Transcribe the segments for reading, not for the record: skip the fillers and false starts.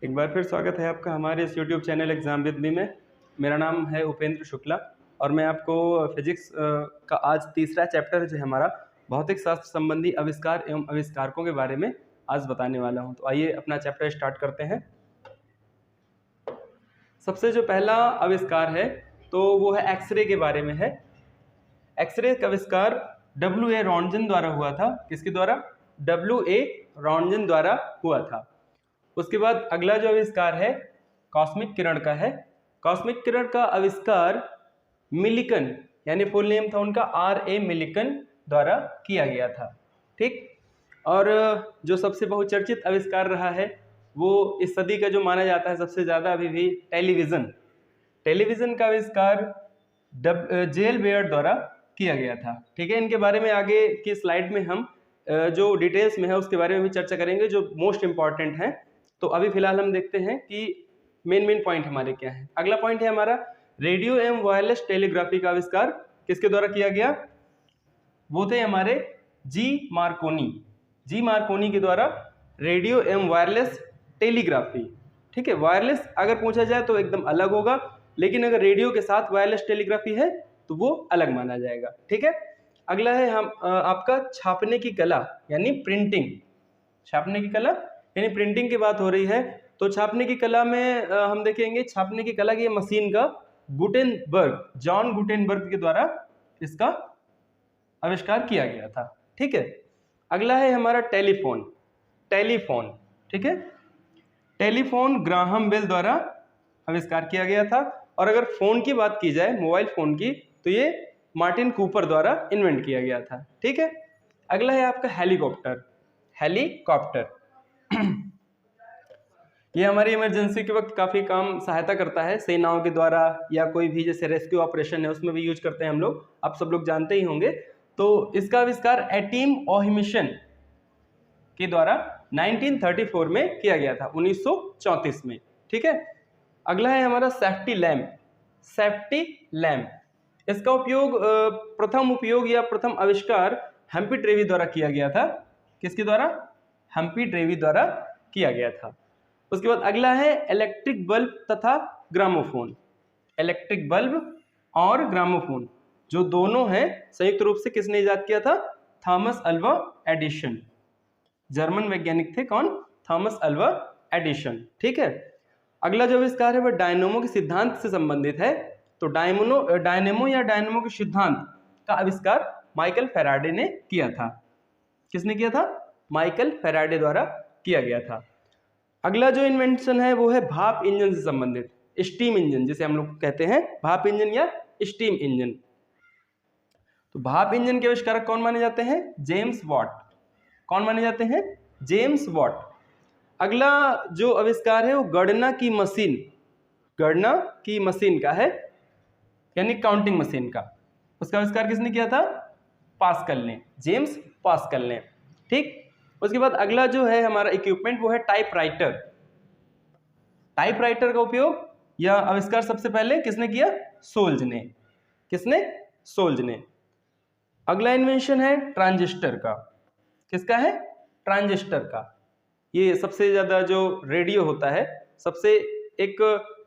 एक बार फिर स्वागत है आपका हमारे इस YouTube channel exam with me में। मेरा नाम है उपेंद्र शुक्ला और मैं आपको फिजिक्स का आज तीसरा चैप्टर जो है हमारा भौतिक शास्त्र संबंधी आविष्कार एवं आविष्कारकों के बारे में आज बताने वाला हूं। तो आइए अपना चैप्टर स्टार्ट करते हैं। सबसे जो पहला आविष्कार है तो वो है एक्सरे के बारे में है। एक्सरे का आविष्कार W.A. रॉन्टजन द्वारा हुआ था। किसके द्वारा? W.A. रॉन्टजन द्वारा हुआ था। उसके बाद अगला जो आविष्कार है कॉस्मिक किरण का है। कॉस्मिक किरण का आविष्कार मिलिकन यानी फुल नेम था उनका R.A. मिलिकन द्वारा किया गया था। ठीक। और जो सबसे बहुचर्चित आविष्कार रहा है वो इस सदी का जो माना जाता है सबसे ज़्यादा अभी भी टेलीविज़न। टेलीविज़न का आविष्कार J.L. बेयर द्वारा किया गया था। ठीक है। इनके बारे में आगे की स्लाइड में हम जो डिटेल्स में है उसके बारे में भी चर्चा करेंगे जो मोस्ट इम्पॉर्टेंट है। तो अभी फिलहाल हम देखते हैं कि मेन पॉइंट हमारे क्या है। अगला पॉइंट है हमारा रेडियो एवं वायरलेस टेलीग्राफी का आविष्कार किसके द्वारा किया गया? वो थे हमारे जी मार्कोनी के द्वारा रेडियो एवं वायरलेस टेलीग्राफी। ठीक है। वायरलेस अगर पूछा जाए तो एकदम अलग होगा, लेकिन अगर रेडियो के साथ वायरलेस टेलीग्राफी है तो वो अलग माना जाएगा। ठीक है। अगला है हम आपका छापने की कला यानी प्रिंटिंग। छापने की कला यानी प्रिंटिंग की बात हो रही है तो छापने की कला में हम देखेंगे छापने की कला की मशीन का जॉन गुटेनबर्ग के द्वारा इसका आविष्कार किया गया था। ठीक है। अगला है हमारा टेलीफोन। ठीक है। टेलीफोन ग्राहम बेल द्वारा आविष्कार किया गया था। और अगर फोन की बात की जाए मोबाइल फोन की तो ये मार्टिन कूपर द्वारा इन्वेंट किया गया था। ठीक है। अगला है आपका हेलीकॉप्टर। ये हमारी इमरजेंसी के वक्त काफ़ी काम सहायता करता है सेनाओं के द्वारा या कोई भी जैसे रेस्क्यू ऑपरेशन है उसमें भी यूज करते हैं हम लोग, आप सब लोग जानते ही होंगे। तो इसका आविष्कार एटिम ओहिमिशन के द्वारा 1934 में किया गया था, 1934 में। ठीक है। अगला है हमारा सेफ्टी लैम्प। इसका उपयोग प्रथम उपयोग या प्रथम आविष्कार हम्फ्री डेवी द्वारा किया गया था। किसके द्वारा? हम्फ्री डेवी द्वारा किया गया था। उसके बाद अगला है इलेक्ट्रिक बल्ब तथा ग्रामोफोन। इलेक्ट्रिक बल्ब और ग्रामोफोन जो दोनों हैं संयुक्त रूप से किसने इजाद किया था? Thomas Alva Edison. जर्मन वैज्ञानिक थे। कौन? Thomas Alva Edison. ठीक है। अगला जो आविष्कार है वह डायनेमो के सिद्धांत से संबंधित है। तो डायनेमो के सिद्धांत का आविष्कार माइकल फैराडे ने किया था। किसने किया था? माइकल फैराडे द्वारा किया गया था। अगला जो इन्वेंशन है वो है भाप इंजन से संबंधित, स्टीम इंजन जिसे हम लोग कहते हैं, भाप इंजन या स्टीम इंजन। तो भाप इंजन के आविष्कारक कौन माने जाते हैं? James Watt. कौन माने जाते हैं? James Watt. अगला जो आविष्कार है वो गणना की मशीन का है यानी काउंटिंग मशीन का। उसका आविष्कार किसने किया था? जेम्स पास्कल ने। ठीक। उसके बाद अगला जो है हमारा इक्विपमेंट वो है टाइपराइटर का उपयोग या आविष्कार सबसे पहले किसने किया? सोल्ज ने। अगला इन्वेंशन है ट्रांजिस्टर का। किसका है? ट्रांजिस्टर का। ये सबसे ज्यादा जो रेडियो होता है सबसे एक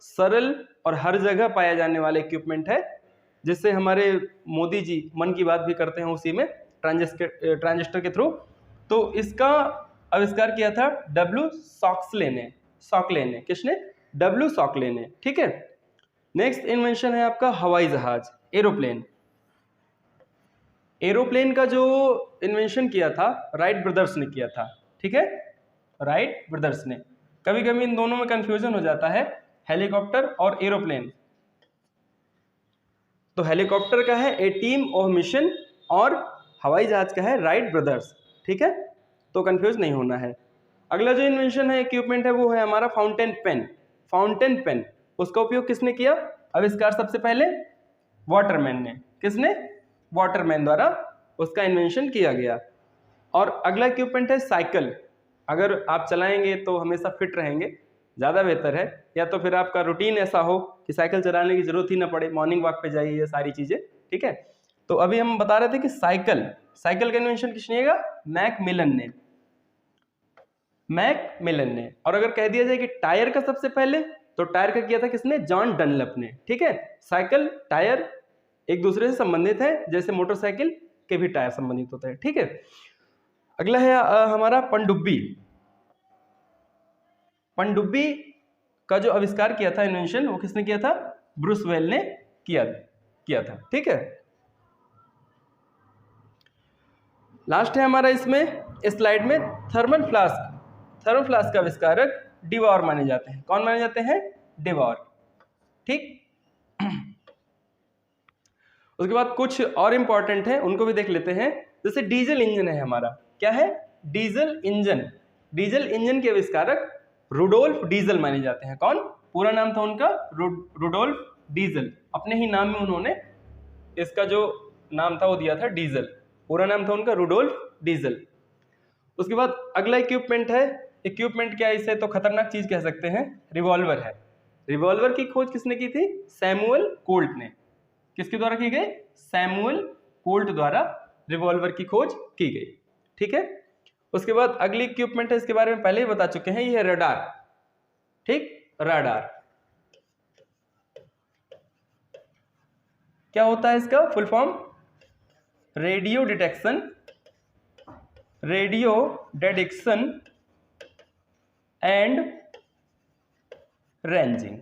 सरल और हर जगह पाया जाने वाला इक्विपमेंट है जिससे हमारे मोदी जी मन की बात भी करते हैं उसी में ट्रांजिस्टर के थ्रू। तो इसका आविष्कार किया था W. सॉक्सले ने। किसने? W. सॉक्सले ने। ठीक है। नेक्स्ट इन्वेंशन है आपका हवाई जहाज, एरोप्लेन का जो इन्वेंशन किया था राइट ब्रदर्स ने किया था। ठीक है। राइट ब्रदर्स ने। कभी कभी इन दोनों में कंफ्यूजन हो जाता है, हेलीकॉप्टर और एरोप्लेन। तो हेलीकॉप्टर का है एटिम ओहिमिशन और हवाई जहाज का है राइट ब्रदर्स। ठीक है। तो कंफ्यूज नहीं होना है। अगला जो इन्वेंशन है इक्विपमेंट है वो है हमारा फाउंटेन पेन। उसका उपयोग किसने किया? आविष्कार सबसे पहले वाटरमैन ने। किसने? वाटरमैन द्वारा उसका इन्वेंशन किया गया। और अगला इक्विपमेंट है साइकिल। अगर आप चलाएंगे तो हमेशा फिट रहेंगे, ज़्यादा बेहतर है। या तो फिर आपका रूटीन ऐसा हो कि साइकिल चलाने की जरूरत ही ना पड़े, मॉर्निंग वॉक पे जाइए, ये सारी चीज़ें। ठीक है। तो अभी हम बता रहे थे कि साइकिल का इन्वेंशन किसने किया? मैकमिलन ने। मैकमिलन ने। और अगर कह दिया जाए कि टायर का सबसे पहले, तो टायर का किया था किसने? जॉन डनलप ने। ठीक है, साइकिल टायर एक दूसरे से संबंधित है, जैसे मोटरसाइकिल के भी टायर संबंधित होते हैं। ठीक है, अगला है हमारा पनडुब्बी। पनडुब्बी का जो आविष्कार किया था, इन्वेंशन, वो किसने किया था? ब्रूस वेल ने किया था। ठीक है, लास्ट है हमारा इसमें स्लाइड में थर्मल फ्लास्क। थर्मल फ्लास्क का आविष्कारक डिवॉर माने जाते हैं। कौन माने जाते हैं? डिवॉर। ठीक, उसके बाद कुछ और इंपॉर्टेंट है, उनको भी देख लेते हैं। जैसे डीजल इंजन है हमारा। क्या है? Diesel engine. डीजल इंजन के आविष्कारक रुडोल्फ डीजल माने जाते हैं। कौन? पूरा नाम था उनका रुडोल्फ डीजल। अपने ही नाम में उन्होंने इसका जो नाम था वो दिया था डीजल। पूरा नाम था उनका रुडोल्फ डीजल। उसके बाद अगला इक्विपमेंट है। इक्विपमेंट क्या है? इसे तो खतरनाक चीज कह सकते हैं। रिवॉल्वर है। रिवॉल्वर की खोज किसने की थी? सैमुअल कोल्ट ने। किसके द्वारा की गई? सैमुअल कोल्ट द्वारा रिवॉल्वर की खोज की गई। ठीक है, उसके बाद अगली इक्विपमेंट है, इसके बारे में पहले ही बता चुके हैं, ये है रडार। ठीक, रडार क्या होता है? इसका full form radio detection and ranging,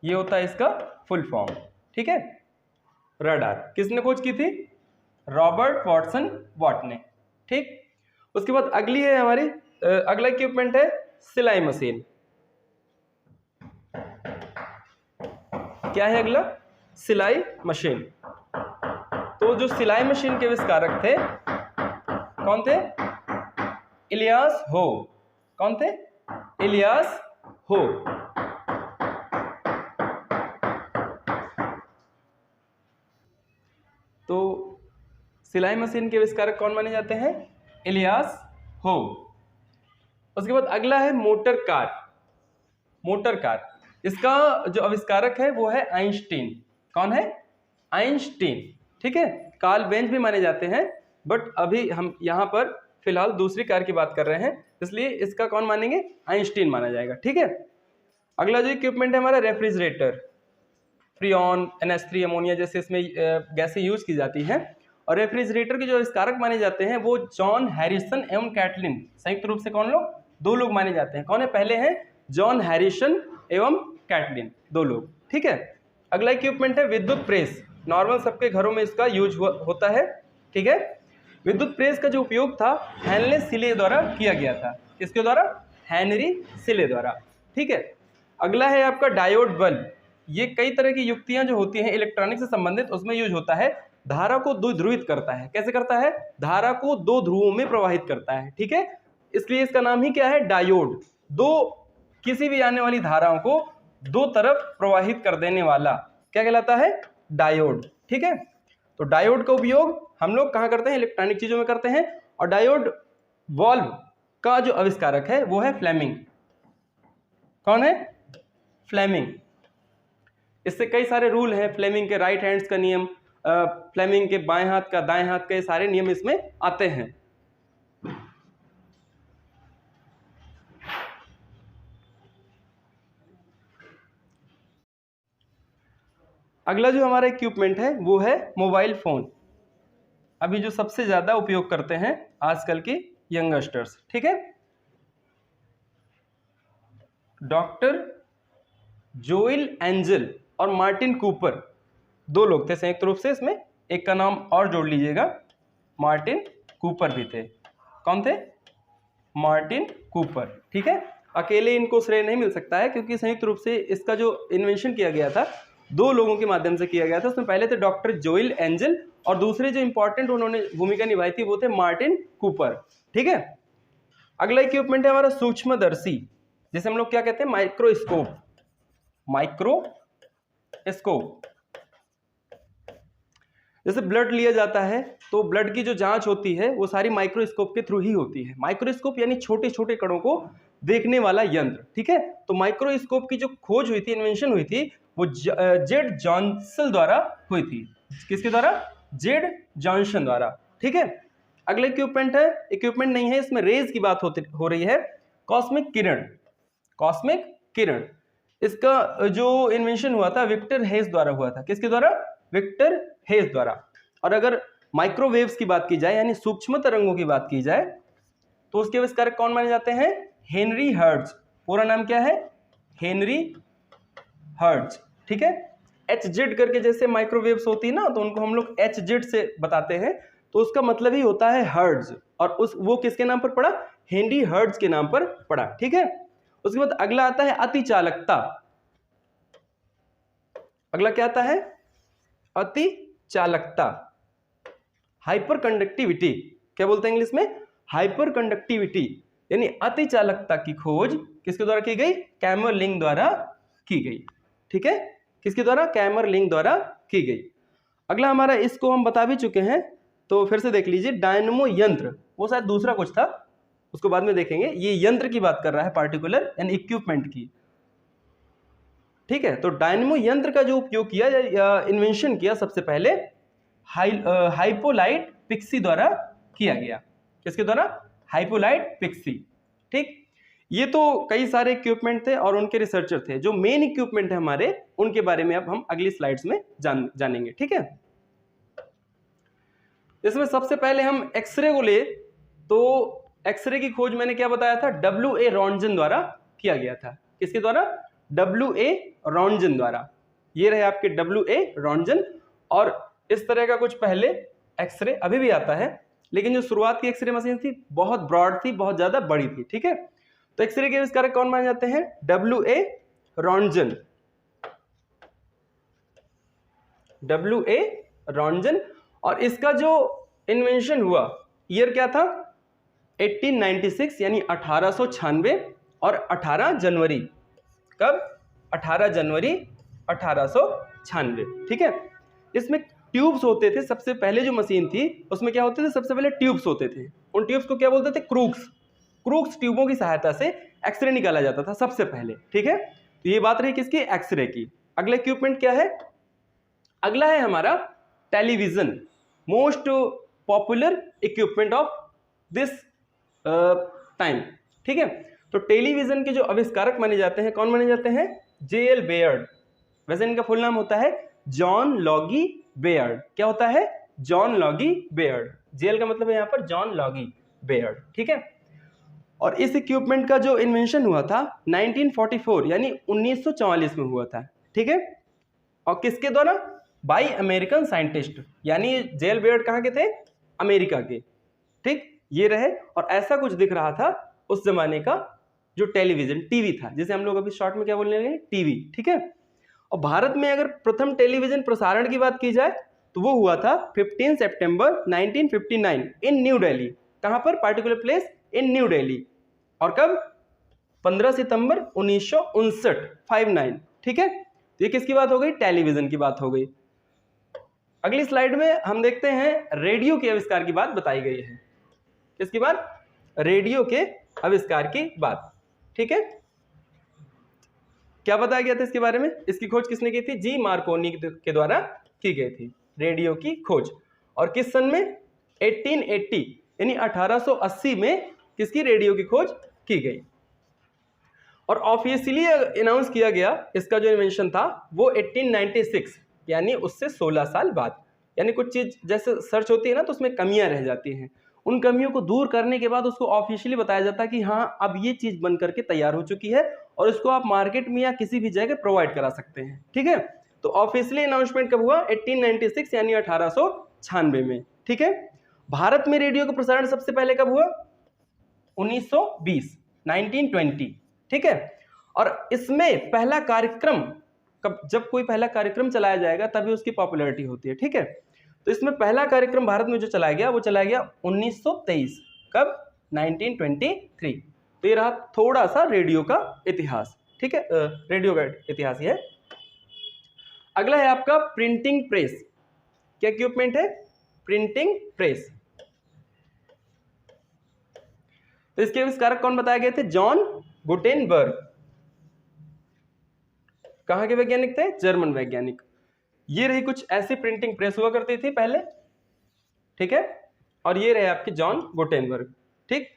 ये होता है इसका फुल फॉर्म। ठीक है, रडार किसने खोज की थी? रॉबर्ट वॉटसन वॉट ने। ठीक, उसके बाद अगली है हमारी अगला इक्विपमेंट है सिलाई मशीन। क्या है अगला? सिलाई मशीन। तो जो सिलाई मशीन के आविष्कारक थे, कौन थे? इलियास हो। कौन थे? इलियास हो। तो सिलाई मशीन के आविष्कारक कौन माने जाते हैं? इलियास हो। उसके बाद अगला है मोटर कार। मोटर कार, इसका जो आविष्कारक है वो है आइंस्टीन। कौन है? आइंस्टीन। ठीक है, कार्ल बेंज भी माने जाते हैं, बट अभी हम यहाँ पर फिलहाल दूसरी कार की बात कर रहे हैं, इसलिए इसका कौन मानेंगे? आइंस्टीन माना जाएगा। ठीक है, अगला जो इक्विपमेंट है हमारा रेफ्रिजरेटर। फ्रीऑन, NH3 अमोनिया जैसे इसमें गैसें यूज की जाती हैं। और रेफ्रिजरेटर के जो आविष्कारक माने जाते हैं वो जॉन हैरिसन एवं कैटलिन, संयुक्त रूप से कौन लोग? 2 लोग माने जाते हैं। कौन है? पहले हैं जॉन हैरिसन एवं कैटलिन, 2 लोग। ठीक है, अगला इक्विपमेंट है विद्युत प्रेस। नॉर्मल सबके घरों में इसका यूज होता है। ठीक है, विद्युत प्रेस का जो उपयोग था हेनरी सिले द्वारा किया गया था। किसके द्वारा? हेनरी सिले द्वारा। ठीक है, अगला है आपका डायोड बल्ब। ये कई तरह की युक्तियां जो होती हैं इलेक्ट्रॉनिक से संबंधित, उसमें यूज होता है। धारा को द्विध्रुवित करता है। कैसे करता है? धारा को 2 ध्रुवों में प्रवाहित करता है। ठीक है, इसलिए इसका नाम ही क्या है? डायोड। किसी भी आने वाली धाराओं को 2 तरफ प्रवाहित कर देने वाला क्या कहलाता है? डायोड। ठीक है, तो डायोड का उपयोग हम लोग कहाँ करते हैं? इलेक्ट्रॉनिक चीजों में करते हैं। और डायोड वाल्व का जो आविष्कारक है वो है फ्लेमिंग। कौन है? फ्लेमिंग। इससे कई सारे रूल हैं। फ्लेमिंग के राइट हैंड्स का नियम, फ्लेमिंग के बाएं हाथ का, दाएं हाथ का, ये सारे नियम इसमें आते हैं। अगला जो हमारा इक्विपमेंट है वो है मोबाइल फोन। अभी जो सबसे ज्यादा उपयोग करते हैं आजकल के यंगस्टर्स। ठीक है, डॉक्टर जोएल एंजल और मार्टिन कूपर 2 लोग थे संयुक्त रूप से। इसमें एक का नाम और जोड़ लीजिएगा, मार्टिन कूपर भी थे। कौन थे? Martin Cooper. ठीक है, अकेले इनको श्रेय नहीं मिल सकता है, क्योंकि संयुक्त रूप से इसका जो इन्वेंशन किया गया था 2 लोगों के माध्यम से किया गया था। उसमें पहले थे डॉक्टर जोएल एंजल, और दूसरे जो इंपॉर्टेंट उन्होंने भूमिका निभाई थी वो थे मार्टिन कूपर। ठीक है, अगला इक्विपमेंट है हमारा सूक्ष्मदर्शी, जिसे हम लोग क्या कहते हैं? माइक्रोस्कोप। माइक्रोस्कोप, जैसे ब्लड लिया जाता है तो ब्लड की जो जांच होती है वो सारी माइक्रोस्कोप के थ्रू ही होती है। माइक्रोस्कोप यानी छोटे छोटे कणों को देखने वाला यंत्र। ठीक है, तो माइक्रोस्कोप की जो खोज हुई थी, इन्वेंशन हुई थी, वो जेड जॉनसन द्वारा हुई थी। किसके द्वारा? जेड जॉनसन द्वारा। ठीक है, अगला इक्विपमेंट है, इक्विपमेंट नहीं है, इसमें रेज की बात हो रही है, कॉस्मिक किरण। कॉस्मिक किरण, इसका जो इन्वेंशन हुआ था विक्टर हेज द्वारा हुआ था। किसके द्वारा? विक्टर हेज द्वारा। और अगर माइक्रोवेव्स की बात की जाए यानी सूक्ष्म तरंगों की बात की जाए तो उसके आविष्कारक कौन माने जाते हैं? Henry hertz. पूरा नाम क्या है? Henry hertz. ठीक है, HZ करके जैसे माइक्रोवेव्स होती है ना, तो उनको हम लोग HZ से बताते हैं, तो उसका मतलब ही होता है हर्ट्ज। और वो किसके नाम पर पड़ा? हेनरी हर्ट्ज के नाम पर पड़ा। ठीक है, उसके बाद अगला आता है अतिचालकता। अगला क्या आता है? अतिचालकता, हाइपर कंडक्टिविटी। क्या बोलते हैं इंग्लिश में? हाइपर कंडक्टिविटी, यानी अतिचालकता की खोज किसके द्वारा की गई? कैमरलिंग द्वारा की गई। ठीक है, किसके द्वारा? कैमरलिंग द्वारा की गई। अगला हमारा, इसको हम बता भी चुके हैं तो फिर से देख लीजिए, डायनमो यंत्र। वो शायद दूसरा कुछ था, उसको बाद में देखेंगे। ये यंत्र की बात कर रहा है, पार्टिकुलर एंड इक्विपमेंट की। ठीक है, तो डायनमो यंत्र का जो उपयोग किया या इन्वेंशन किया सबसे पहले हाइपोलाइट पिक्सी द्वारा किया गया। किसके द्वारा? हाइपोलाइट पिक्सी। ठीक, ये तो कई सारे इक्विपमेंट थे और उनके रिसर्चर थे। जो मेन इक्विपमेंट है हमारे, उनके बारे में अब हम अगली स्लाइड्स में जानेंगे। ठीक है, इसमें सबसे पहले हम एक्सरे को ले, तो एक्सरे की खोज मैंने क्या बताया था? WA रॉन्टजन द्वारा किया गया था। किसके द्वारा? WA रॉन्टजन द्वारा। ये रहे आपके WA रॉन्टजन। और इस तरह का कुछ पहले एक्सरे अभी भी आता है, लेकिन जो शुरुआत की एक्सरे मशीन थी बहुत ब्रॉड थी, बहुत ज्यादा बड़ी थी। ठीक है, तो एक्सरे के आविष्कारक कौन माने जाते हैं? WA Röntgen. WA Röntgen. और इसका जो इन्वेंशन हुआ, ईयर क्या था? 1896 यानी 1896। और 18 जनवरी, कब? 18 जनवरी 1896। ठीक है, इसमें ट्यूब्स होते थे। सबसे पहले जो मशीन थी उसमें क्या होते थे? सबसे पहले ट्यूब्स होते थे। उन ट्यूब्स को क्या बोलते थे? क्रूक्स। क्रूक्स ट्यूबों की सहायता से एक्सरे निकाला जाता था सबसे पहले। ठीक है, तो ये बात रही किसकी? एक्सरे की। अगला इक्विपमेंट क्या है? अगला है हमारा television, most popular equipment of this time. ठीक है, तो टेलीविजन के जो आविष्कारक माने जाते हैं, कौन माने जाते हैं? JL Baird. वैसे इनका फुल नाम होता है जॉन लॉगी बेयर्ड। क्या होता है? जॉन लॉगी बेयर्ड। JL का मतलब है यहाँ पर जॉन लॉगी बेयर्ड। ठीक है, और इस इक्विपमेंट का जो इन्वेंशन हुआ था 1944 यानी 1944 में हुआ था। ठीक है, और किसके द्वारा? By American scientist. यानी JL बेयर्ड कहाँ के थे? अमेरिका के। ठीक, ये रहे। और ऐसा कुछ दिख रहा था उस जमाने का जो टेलीविजन, टीवी था, जिसे हम लोग अभी शॉर्ट में क्या बोलने लगे? टीवी। ठीक है, और भारत में अगर प्रथम टेलीविजन प्रसारण की बात की जाए तो वो हुआ था 15 सितंबर 1959 इन न्यू दिल्ली। कहां पर? Particular place in new Delhi. और कब? 15 सितंबर 1959, 59। ठीक है, तो ये किसकी बात हो गई? टेलीविजन की बात हो गई। अगली स्लाइड में हम देखते हैं रेडियो के आविष्कार की बात बताई गई है। किसकी बात? रेडियो के आविष्कार की बात। ठीक है, क्या बताया गया था इसके बारे में? इसकी खोज किसने की थी? जी मार्कोनी के द्वारा की गई थी रेडियो की खोज। और किस सन में? 1880 यानी 1880 में किसकी? रेडियो की खोज की गई। और ऑफिशियली अनाउंस किया गया इसका जो इन्वेंशन था वो 1896 यानी उससे 16 साल बाद। यानी कुछ चीज जैसे सर्च होती है ना, तो उसमें कमियां रह जाती हैं। उन कमियों को दूर करने के बाद उसको ऑफिशियली बताया जाता है कि हाँ, अब ये चीज बन करके तैयार हो चुकी है और इसको आप मार्केट में या किसी भी जगह प्रोवाइड करा सकते हैं। ठीक है, तो ऑफिशियली अनाउंसमेंट कब हुआ? 1896 यानी 1896 में। ठीक है, भारत में रेडियो का प्रसारण सबसे पहले कब हुआ? 1920, 1920। ठीक है, और इसमें पहला कार्यक्रम कब? जब कोई पहला कार्यक्रम चलाया जाएगा तभी उसकी पॉपुलैरिटी होती है। ठीक है, तो इसमें पहला कार्यक्रम भारत में जो चलाया गया वो चलाया गया 1923। कब? 1923। तो ये रहा थोड़ा सा रेडियो का इतिहास। ठीक है, रेडियो का इतिहास ये है। अगला है आपका प्रिंटिंग प्रेस। क्या इक्विपमेंट है? Printing press. तो इसके आविष्कारक कौन बताए गए थे? John Gutenberg. कहां के वैज्ञानिक थे? जर्मन वैज्ञानिक। ये रही कुछ ऐसी प्रिंटिंग प्रेस हुआ करती थी पहले। ठीक है, और ये रहे आपके जॉन गुटेनबर्ग। ठीक,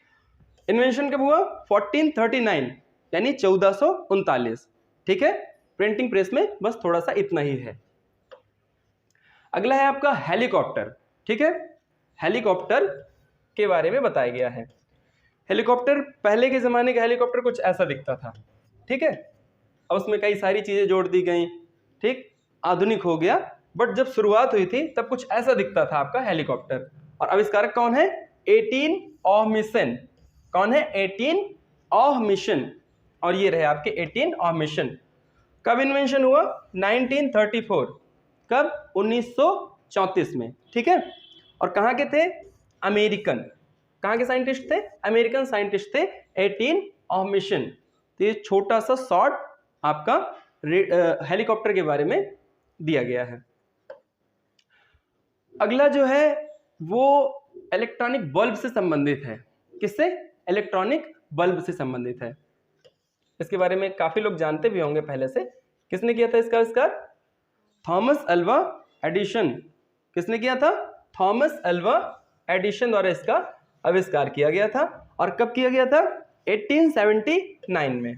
इन्वेंशन कब हुआ? 1439 यानी 1439। ठीक है, प्रिंटिंग प्रेस में बस थोड़ा सा इतना ही है। अगला है आपका हेलीकॉप्टर। ठीक है, हेलीकॉप्टर के बारे में बताया गया है। हेलीकॉप्टर, पहले के ज़माने का हेलीकॉप्टर कुछ ऐसा दिखता था। ठीक है, अब उसमें कई सारी चीज़ें जोड़ दी गई। ठीक, आधुनिक हो गया, बट जब शुरुआत हुई थी तब कुछ ऐसा दिखता था आपका हेलीकॉप्टर। और आविष्कारक कौन है? 18 ऑफ मिशन। कौन है? 18 ऑफ मिशन। और ये रहे आपके 18 ऑफ मिशन। कब इन्वेंशन हुआ? 1934। कब? 1934 में। ठीक है, और कहाँ के थे? अमेरिकन। कहाँ के साइंटिस्ट थे? अमेरिकन साइंटिस्ट थे। 18 ऑफ मिशन। तो ये छोटा सा शॉर्ट आपका हेलीकॉप्टर के बारे में दिया गया है। अगला जो है वो इलेक्ट्रॉनिक बल्ब से संबंधित है। किससे? इलेक्ट्रॉनिक बल्ब से संबंधित है। इसके बारे में काफी लोग जानते भी होंगे पहले से। किसने किया था इसका आविष्कार? Thomas Alva Edison. किसने किया था? थॉमस अल्वा एडिसन द्वारा इसका आविष्कार किया गया था। और कब किया गया था? 1879 में।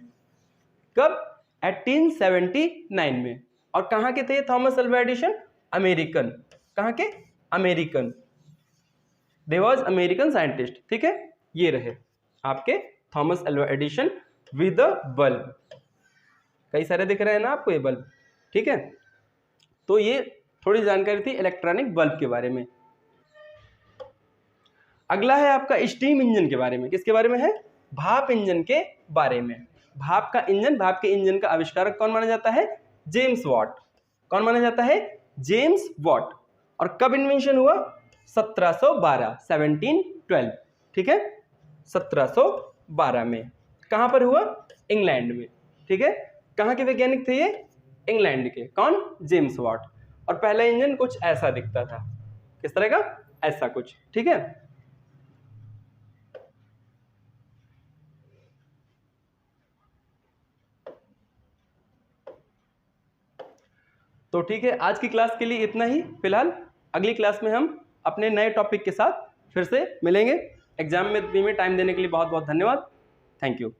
कब? 1879 में। और कहाँ के थे थॉमस अल्वा एडिसन? अमेरिकन। कहाँ के? American. They was American scientist. ठीक है, ये रहे आपके Thomas Alva Edison with the bulb. कई सारे दिख रहे हैं ना आपको ये बल्ब। ठीक है, तो ये थोड़ी जानकारी थी इलेक्ट्रॉनिक बल्ब के बारे में। अगला है आपका स्टीम इंजन के बारे में। किसके बारे में है? भाप इंजन के बारे में। भाप का इंजन, भाप के इंजन का आविष्कारक कौन माना जाता है? James Watt. कौन माना जाता है? James Watt. और कब इन्वेंशन हुआ? 1712, 1712। ठीक है, 1712 में। कहां पर हुआ? इंग्लैंड में। ठीक है, कहां के वैज्ञानिक थे ये? इंग्लैंड के। कौन? James Watt. और पहला इंजन कुछ ऐसा दिखता था। किस तरह का? ऐसा कुछ। ठीक है, तो ठीक है, आज की क्लास के लिए इतना ही फिलहाल। अगली क्लास में हम अपने नए टॉपिक के साथ फिर से मिलेंगे। एग्जाम में भी टाइम देने के लिए बहुत बहुत धन्यवाद। Thank you.